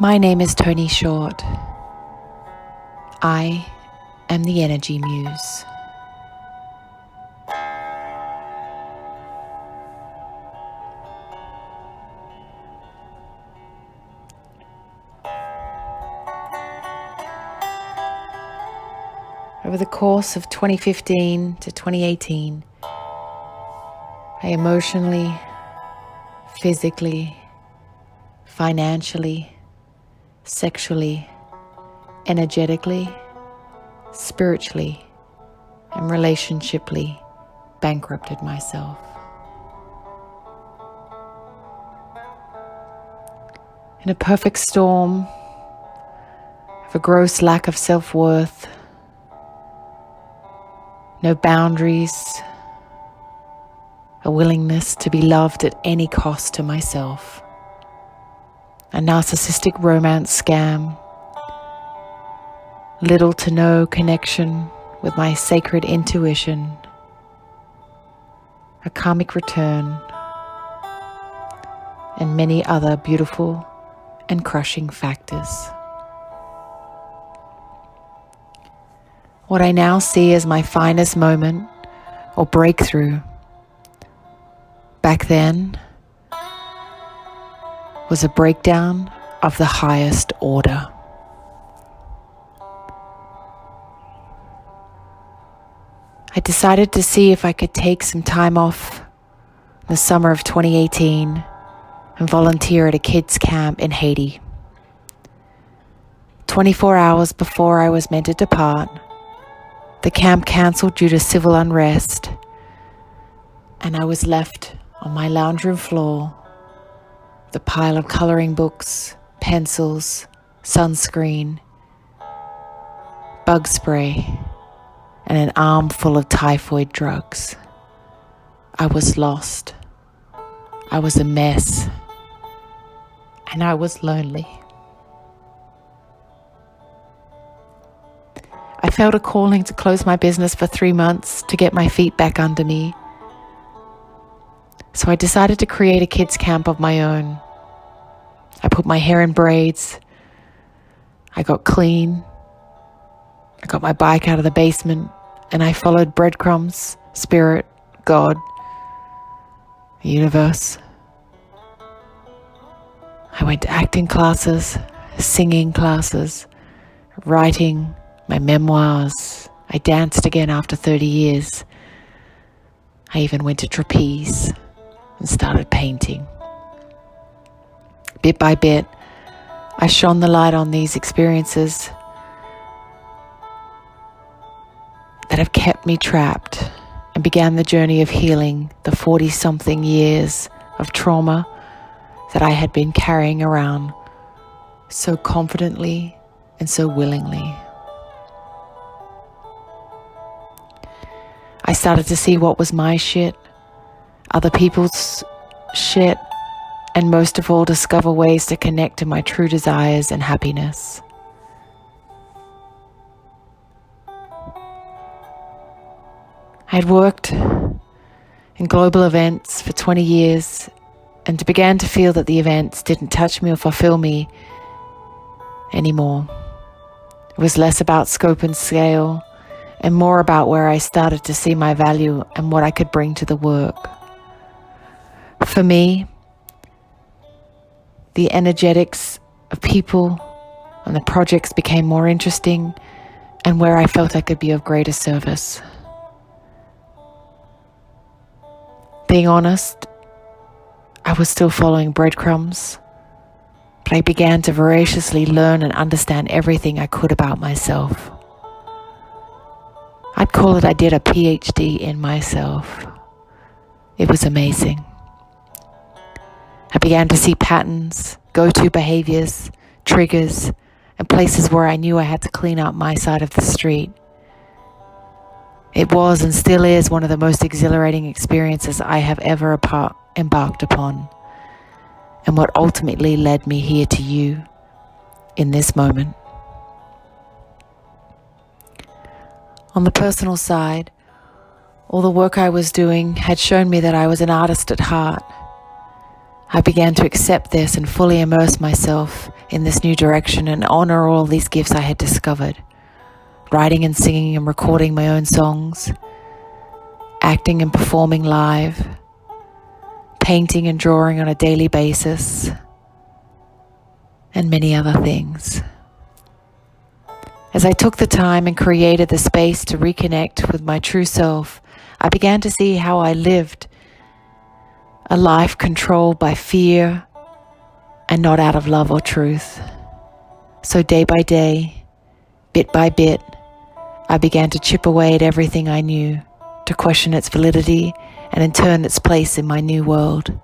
My name is Toni Short. I am the Energy Muse. Over the course of 2015 to 2018, I emotionally, physically, financially, sexually, energetically, spiritually, and relationshiply bankrupted myself. In a perfect storm of a gross lack of self-worth, no boundaries, a willingness to be loved at any cost to myself, a narcissistic romance scam, little to no connection with my sacred intuition, a karmic return, and many other beautiful and crushing factors. What I now see as my finest moment or breakthrough back then was a breakdown of the highest order. I decided to see if I could take some time off in the summer of 2018 and volunteer at a kids' camp in Haiti. 24 hours before I was meant to depart, the camp cancelled due to civil unrest, and I was left on my lounge room floor with a pile of coloring books, pencils, sunscreen, bug spray, and an armful of typhoid drugs. I was lost. I was a mess. And I was lonely. I felt a calling to close my business for 3 months to get my feet back under me. So I decided to create a kids' camp of my own. I put my hair in braids. I got clean. I got my bike out of the basement, and I followed breadcrumbs, spirit, God, the universe. I went to acting classes, singing classes, writing my memoirs. I danced again after 30 years. I even went to trapeze and started painting. Bit by bit, I shone the light on these experiences that have kept me trapped and began the journey of healing the 40-something years of trauma that I had been carrying around so confidently and so willingly. I started to see what was my shit, other people's shit, and most of all, discover ways to connect to my true desires and happiness. I had worked in global events for 20 years and began to feel that the events didn't touch me or fulfill me anymore. It was less about scope and scale and more about where I started to see my value and what I could bring to the work. For me, the energetics of people and the projects became more interesting and where I felt I could be of greater service. Being honest, I was still following breadcrumbs, but I began to voraciously learn and understand everything I could about myself. I'd call it I did a PhD in myself. It was amazing. I began to see patterns, go-to behaviors, triggers, and places where I knew I had to clean up my side of the street. It was and still is one of the most exhilarating experiences I have ever embarked upon, and what ultimately led me here to you in this moment. On the personal side, all the work I was doing had shown me that I was an artist at heart. I began to accept this and fully immerse myself in this new direction and honor all these gifts I had discovered. Writing and singing and recording my own songs, acting and performing live, painting and drawing on a daily basis, and many other things. As I took the time and created the space to reconnect with my true self, I began to see how I lived a life controlled by fear and not out of love or truth. So day by day, bit by bit, I began to chip away at everything I knew, to question its validity and in turn its place in my new world.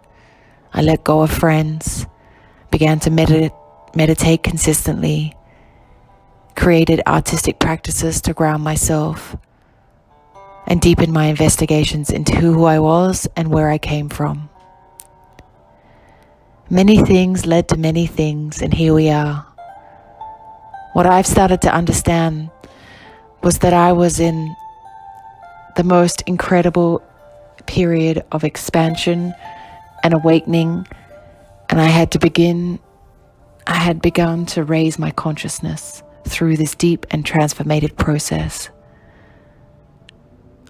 I let go of friends, began to meditate consistently, created artistic practices to ground myself, and deepened my investigations into who I was and where I came from. Many things led to many things, and here we are. What I've started to understand was that I was in the most incredible period of expansion and awakening, and I had begun to raise my consciousness through this deep and transformative process.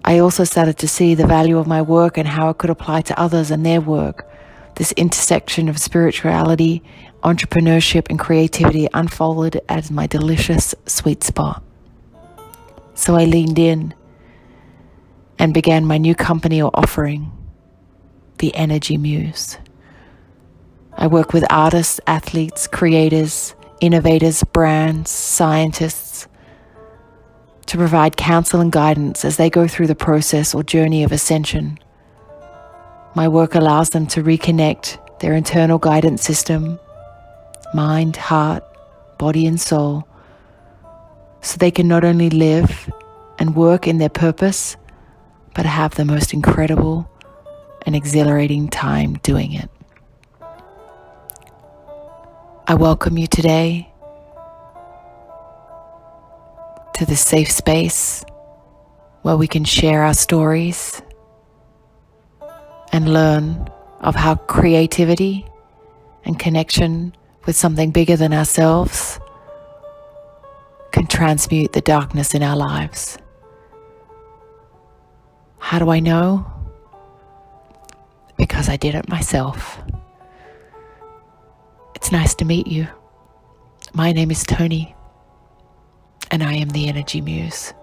I also started to see the value of my work and how it could apply to others and their work. This intersection of spirituality, entrepreneurship, and creativity unfolded as my delicious sweet spot. So I leaned in and began my new company or offering, the Energy Muse. I work with artists, athletes, creators, innovators, brands, scientists to provide counsel and guidance as they go through the process or journey of ascension. My work allows them to reconnect their internal guidance system, mind, heart, body, and soul, so they can not only live and work in their purpose, but have the most incredible and exhilarating time doing it. I welcome you today to this safe space where we can share our stories and learn of how creativity and connection with something bigger than ourselves can transmute the darkness in our lives. How do I know? Because I did it myself. It's nice to meet you. My name is Toni, and I am the Energy Muse.